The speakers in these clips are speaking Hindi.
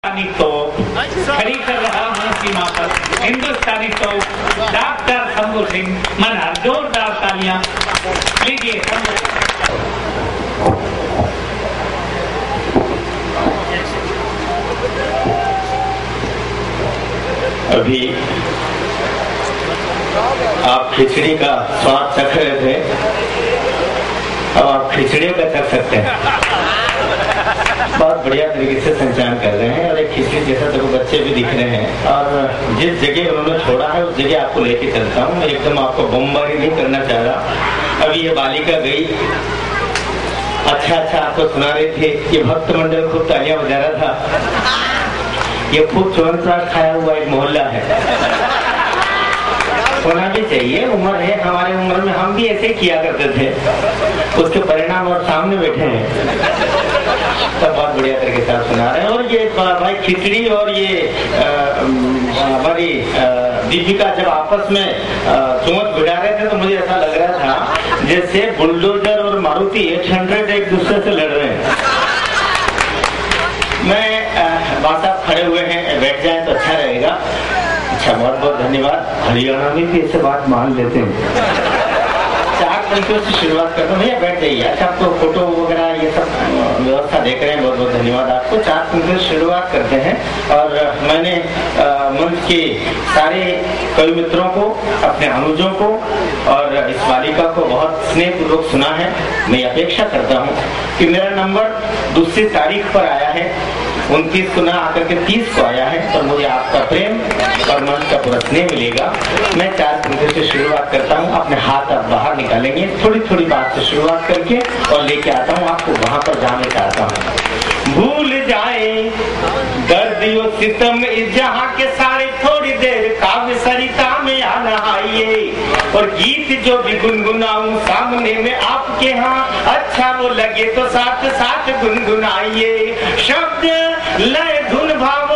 हिंदुस्तानी तोप खड़ी कर रहा हूँ सीमा पर, हिंदुस्तानी तोप डॉक्टर शंभू सिंह मनहर, जोरदार तालियां लीजिए। अभी आप खिचड़ी का स्वाद चख रहे थे, अब आप खिचड़ी का चख सकते हैं। बहुत बढ़िया तरीके से संचालन कर रहे हैं और एक खिचड़ी जैसा तो बच्चे भी दिख रहे हैं। और जिस जगह उन्होंने छोड़ा है उस जगह आपको लेके चलता हूँ, एकदम आपको बमबारी नहीं करना चाह रहा। अभी ये बालिका गई, अच्छा आपको सुना रहे थे, ये भक्त मंडल खूब तालियां बजा रहा था। ये खूब च्यवनप्राश खाया हुआ एक मोहल्ला है, होना भी चाहिए, उम्र है, हमारे उम्र में हम भी ऐसे किया करते थे, उसके परिणाम और सामने बैठे हैं। सब बहुत बढ़िया तरीके से आप सुना रहे हैं। और ये भाई खिचड़ी और ये हमारी दीपिका जब आपस में चुमत भिड़ा रहे थे तो मुझे ऐसा लग रहा था जैसे बुलडोजर और मारुति 800 एक दूसरे से लड़ रहे हैं। मैं बात आप खड़े हुए हैं, बैठ जाए तो अच्छा रहेगा। अच्छा, बहुत बहुत धन्यवाद। हरियाणा में भी ऐसे बात मान लेते हैं। 4 पंक्तियों से शुरुआत करता हूँ, भैया बैठ जाइए। अच्छा, आपको फोटो वगैरह ये सब व्यवस्था देख रहे हैं, बहुत बहुत धन्यवाद आपको। 4 पंक्तियों से शुरुआत करते हैं। और मैंने मंच के सारे कवि मित्रों को, अपने अनुजों को और इस बालिका को बहुत स्नेहपूर्वक सुना है। मैं अपेक्षा करता हूँ कि मेरा नंबर दूसरी तारीख पर आया है, 29 को ना आकर के 30 को आया है, और मुझे आपका प्रेम और मन का पूरा स्नेह मिलेगा। मैं 4 पंक्तियों से शुरुआत करता हूँ, अपने हाथ आप बाहर निकालेंगे, थोड़ी थोड़ी बात से शुरुआत करके और लेके आता हूँ आपको वहां पर जाने चाहता हूँ। भूल जाए दर्दियों सितम इस जहाँ के सारे, थोड़ी देर काव्य सरिता में आ नहाइए, और गीत जो भी गुनगुनाऊं सामने में आपके यहाँ, अच्छा वो लगे तो साथ साथ गुनगुनाइए। शब्द लय धुन भाव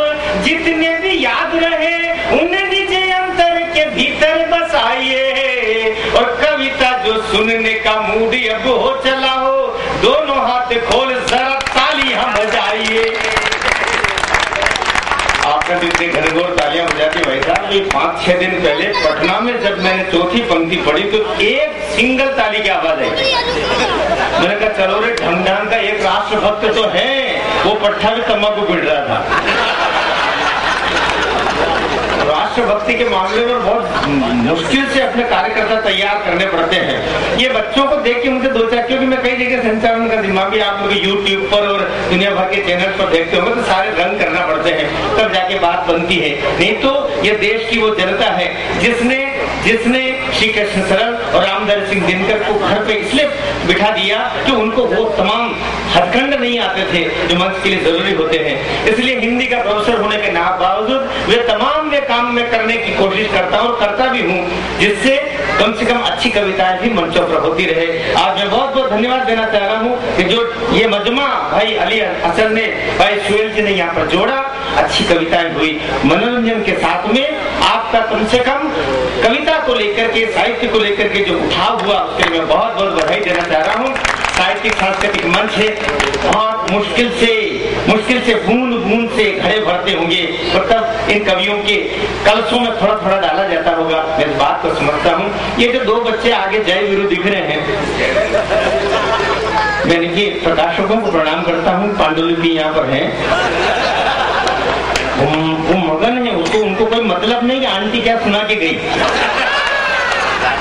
जितने भी याद रहे उन्हें निज अंतर के भीतर बसाइए, और कविता जो सुनने का मूड अब हो चला हो, दोनों हाथ खोल जरा ताली हम बजाइए। आपने जितने घनघोर तालियां बजाती भाई साहब, ये 5-6 दिन पहले पटना में जब मैंने चौथी पंक्ति पढ़ी तो एक सिंगल ताली की आवाज आई। मैंने कहा चलो रे, ढमढान का एक राष्ट्रभक्त तो है, वो पट्टा भी तम्बाकू पीट रहा था। राष्ट्रभक्ति के मामले में बहुत मुश्किल से अपने कार्यकर्ता तैयार करने पड़ते हैं। ये बच्चों को देख के मुझे 2-4, क्योंकि मैं कई जगह संचालन का दिमाग भी आप लोग यूट्यूब पर और दुनिया भर के चैनल पर देखते होंगे, तो सारे रंग करना पड़ते हैं, तब जाके बात बनती है। नहीं तो ये देश की वो जनता है जिसने श्री कृष्ण सरल और रामधारी सिंह दिनकर को घर पे इसलिए बिठा दिया कि उनको वो तमाम हथकंड नहीं आते थे जो मंच के लिए जरूरी होते हैं। इसलिए हिंदी का प्रोफेसर होने के बावजूद वे तमाम वे काम में करने की कोशिश करता हूँ और करता भी हूँ, जिससे कम से कम अच्छी कविताएं भी मंचों पर होती रहे। आज मैं बहुत बहुत धन्यवाद देना चाह रहा हूँ कि जो ये मजमा भाई अली हसन ने, भाई सुहेल जी ने यहाँ पर जोड़ा, अच्छी कविताएं हुई मनोरंजन के साथ में। आपका कम से कम कविता को लेकर के, साहित्य को लेकर के जो उठाव हुआ, उसके लिए मैं बहुत बहुत बधाई देना चाह रहा हूँ। साहित्यिक सांस्कृतिक मंच है, बहुत मुश्किल से बूंद बूंद से घड़े भरते होंगे, मतलब इन कवियों के कलशों में थोड़ा थोड़ा डाला जाता होगा। मैं इस बात को समझता हूँ। ये जो 2 बच्चे आगे जय वीरू दिख रहे हैं, मैं इनके प्रकाशकों को प्रणाम करता हूँ। पांडुलिपि यहाँ पर है, वो मगन है, उसको उनको कोई मतलब नहीं कि आंटी क्या सुना के गई।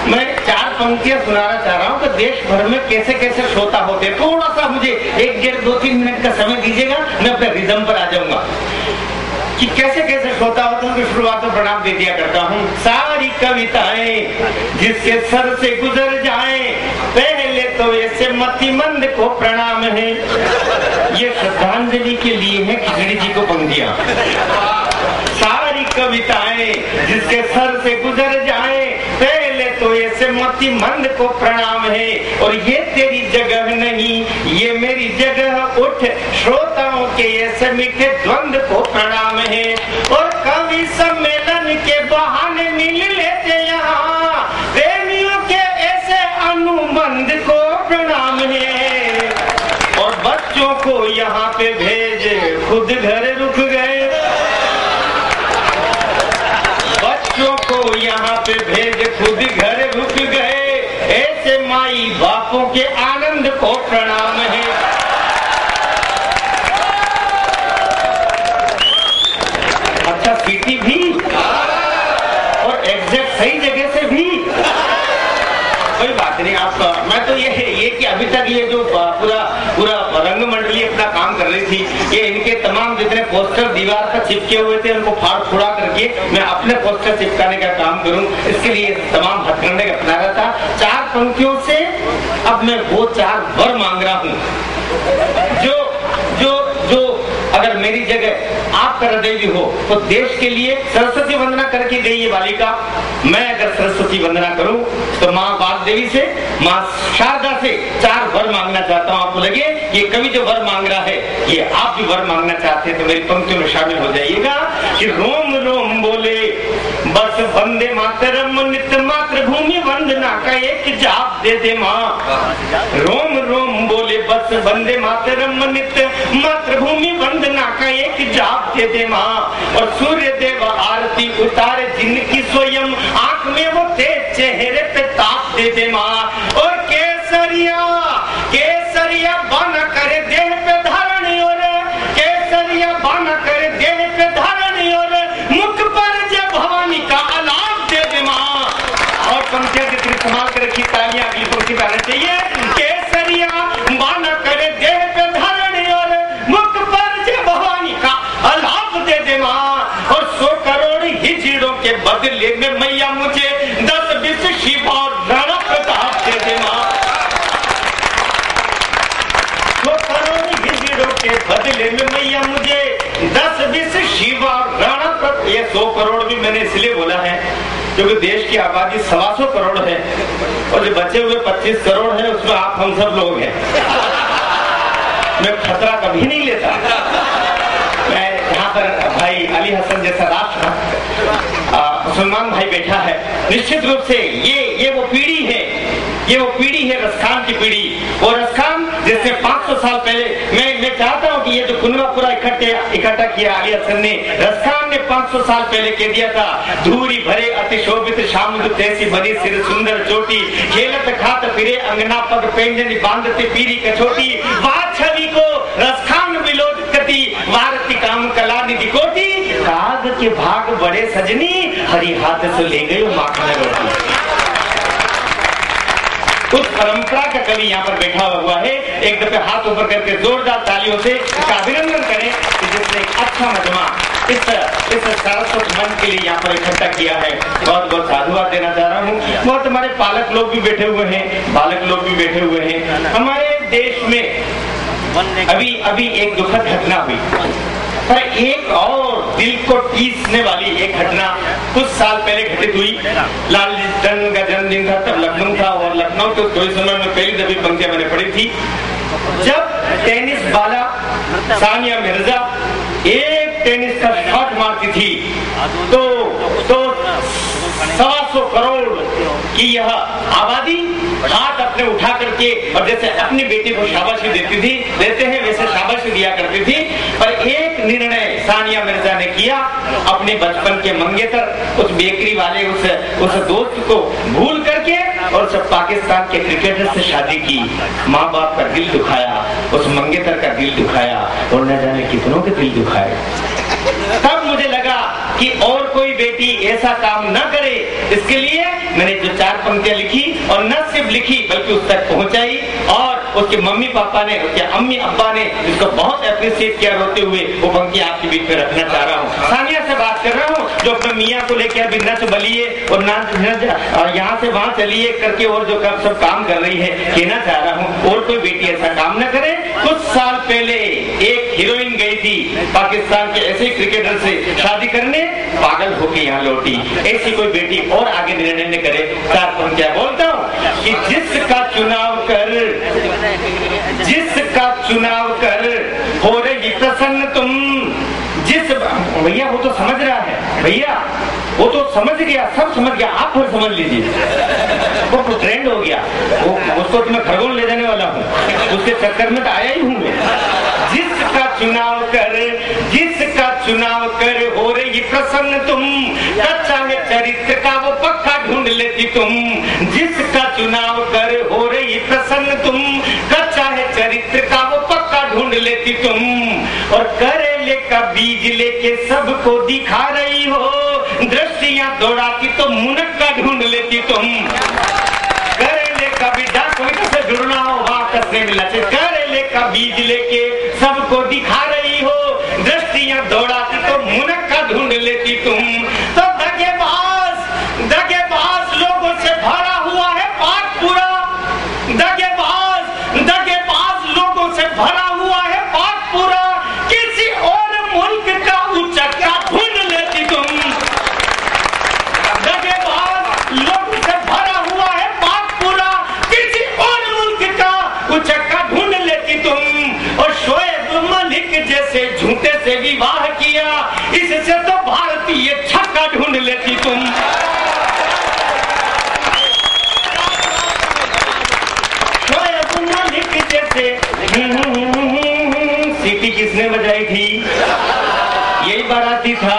मैं 4 पंक्तियां सुनाना चाह रहा हूँ कि देश भर में कैसे कैसे श्रोता होते। थोड़ा सा मुझे 1-2-3 मिनट का समय दीजिएगा, मैं अपने रिदम पर आ जाऊंगा कि कैसे कैसे श्रोता होते हैं। तो शुरुआत में प्रणाम दे दिया करता हूँ। सारी कविताएं जिसके सर से गुजर जाएं, पहले तो ऐसे मतिमंद को प्रणाम है। ये श्रद्धांजलि के लिए है खिचड़ी जी को पंक्तियां। सारी कविताएं जिसके सर से गुजर जाएं, पहले तो ऐसे मतिमंद को प्रणाम है, और ये तेरी जगह नहीं ये मेरी जगह, उठ श्रोताओं के ऐसे मीठे द्वंद को प्रणाम है। और कवि सम्मेलन के बहाने मिल लेते यहाँ, प्रेमियों के ऐसे अनुबंध को प्रणाम है। और बच्चों को यहाँ पे भेजे खुद घर रुक गए, यहाँ पे भेज खुद घर रुक गए, ऐसे माई बापों के आनंद को प्रणाम है। अच्छा सीटी भी और एग्जैक्ट सही जगह से भी, कोई बात नहीं। आपका मैं तो ये कि अभी तक ये जो पूरा रंग मंडली अपना काम कर रही थी, ये इनके तमाम जितने पोस्टर दीवार पर चिपके हुए थे उनको फाड़ फुड़ा करके मैं अपने पोस्टर चिपकाने का काम करूं, इसके लिए तमाम हथकंडे अपना रहा था। 4 पंक्तियों से अब मैं वो 4 वर मांग रहा हूं जो जो जो अगर मेरी जगह आपका हृदय भी हो तो देश के लिए सरस्वती वंदना करके गई ये बालिका, मैं अगर सरस्वती वंदना करूं तो माँ वाग्देवी से, माँ शारदा से 4 वर मांगना चाहता हूं। आपको लगे ये कवि जो वर मांग रहा है ये आप भी वर मांगना चाहते हैं तो मेरी पंक्तियों में शामिल हो जाइएगा कि रोम रोम बोले बस वंदे मातरम, नित्य मातृभूमि वंदना का एक जाप दे दे माँ। रोम रोम बोले बस वंदे मातरम, नित्य मातृभूमि वंदना का एक जाप दे दे माँ। और सूर्य देव आरती उतारे जिनकी स्वयं, आंख में वो तेज चेहरे पे ताप दे दे माँ। और केसरिया केसरिया बना करे देह पे धारण, और केसरिया बना करे देह पे धारण, और मुख पर जय भवानी का अलाप दे दे माँ। और पंक्तियां जितनी संभाल कर रखी, तालियां अगली पंक्ति पे आना चाहिए। केसरिया बना करे देह पे धारण, और मुख पर जय भवानी का अलाप दे दे माँ। और 100 करोड़ हिजड़ों के बदले में मैया मुझे 10-20 शिव और राणा प्रताप दे दे माँ। 100 करोड़ हिजड़ों के बदले में मैया मुझे 10-20 शिव और राणा प्रताप। ये 100 करोड़ भी मैंने इसलिए बोला है क्योंकि देश की आबादी 125 करोड़ है और जो बचे हुए 25 करोड़ है उसमें आप हम सब लोग हैं। मैं खतरा कभी नहीं लेता। मैं यहाँ पर भाई अली हसन जैसा राष्ट्र मुसलमान भाई बैठा है, निश्चित रूप से ये वो पीढ़ी है, ये वो पीढ़ी है रसखान की पीढ़ी। और रसखान जैसे 500 साल पहले मैं चाहता हूँ कि ये जो कुनबा पूरा इकट्ठा किया अली हसन ने, रसखान ने 500 साल पहले कह दिया था, धूरी भरे अति शोभित शामुद तैसी बनी सिर सुंदर चोटी, खेलत खात फिरे अंगना पग पेंजनी बांधते पीरी कछोटी, बात छवि को रसखान विलोद कति वारती काम कला निधि कोटी, काग के भाग बड़े सजनी हरी हाथ से ले गए माखन रोटी। उस परंपरा का कवि यहाँ पर बैठा हुआ है। एक दफे हाथ ऊपर करके जोरदार तालियों से इसका अभिनंदन करें कि जिसने एक अच्छा मजमा इस सारस्वत मंच के लिए यहाँ पर इकट्ठा किया है। बहुत बहुत साधुवाद देना चाह रहा हूँ। बहुत हमारे पालक लोग भी बैठे हुए हैं, बालक लोग भी बैठे हुए हैं। हमारे देश में अभी एक दुखद घटना हुई, पर एक और दिल को टीसने वाली एक घटना कुछ साल पहले घटित हुई। लालजी टंडन का जन्मदिन था, तब लखनऊ था, और लखनऊ तो थोड़ी समय में पहली दफी पंक्तियां मैंने पढ़ी थी। जब टेनिस बाला सानिया मिर्जा एक टेनिस का शॉट मारती थी तो 125 करोड़ की यह आबादी हाथ अपने उठा करके और जैसे अपनी बेटी को शाबाशी देते हैं वैसे शाबाशी दिया करती थी। पर एक निर्णय सानिया मिर्जा ने किया, अपने बचपन के मंगेतर उस बेकरी वाले उस दोस्त को भूल करके और सब पाकिस्तान के क्रिकेटर से शादी की। माँ बाप का दिल दुखाया, उस मंगेतर का दिल दुखाया और न जाने कितनों के दिल दुखाए। तब मुझे लगा कि और कोई बेटी ऐसा काम न करे, इसके लिए मैंने जो 4 पंक्तियां लिखी और न सिर्फ लिखी बल्कि उस तक पहुंचाई। और उसके मम्मी पापा ने, उसके अम्मी अब्बा ने इसको बहुत अप्रिशिएट किया रोते हुए। वो पंक्तियां आपके बीच में रखना चाह रहा हूँ। सानिया से बात कर रहा हूँ जो अपने मियाँ को लेकर अभी नच बलिए और यहाँ से वहाँ चलिए करके और जो सब काम कर रही है, कहना चाह रहा हूँ और कोई बेटी ऐसा काम न करे। कुछ साल पहले एक हीरोइन गई थी पाकिस्तान के ऐसे क्रिकेटर से शादी करने, पागल होके यहाँ लौटी। ऐसी कोई बेटी और आगे निर्णय न करे। 4 पंक्तियां बोलता हूँ कि जिसका चुनाव कर हो रही प्रसन्न तुम, जिस भैया वो तो समझ रहा है, भैया वो तो समझ गया, सब समझ गया, आप फिर समझ लीजिए। वो तो ट्रेंड हो गया, उसको तो मैं खरगोन ले जाने वाला हूँ, उसके चक्कर में तो आया ही हूँ मैं। जिसका चुनाव कर हो रही प्रसन्न तुम, कच्चा है चरित्र का वो पक्का ढूंढ लेती तुम, जिसका चुनाव कर हो रही प्रसन्न तुम, कच्चा है चरित्र का वो पक्का ढूंढ लेती तुम, और करेले का बीज लेके सबको दिखा रही हो, दृष्टियां दौड़ाती तो मुनक्का ढूंढ लेती तुम, करेले का बीज कविता से जुड़ना हो वापस में मिला, करेले का बीज लेके सबको दिखा रही हो, दृष्टियां दौड़ाती तो मुनक्का ढूंढ लेती तुम, तो दगेबाज लोगों से भरा हुआ है पाक पूरा, दगेबाज लोगों से भरा हुआ है पाक पूरा, किसी और मुल्क का उचक्का ढूंढ लेती तुम, दगेबाज लोगों से भरा हुआ है पाक पूरा, किसी और मुल्क का उचक्का ढूंढ लेती तुम, और शोएब मलिक जैसे झूठे से विवाह किया, इससे तो भारतीय छक्का ढूंढ लेती तुम, सीटी किसने बजाई थी? यही बाराती था।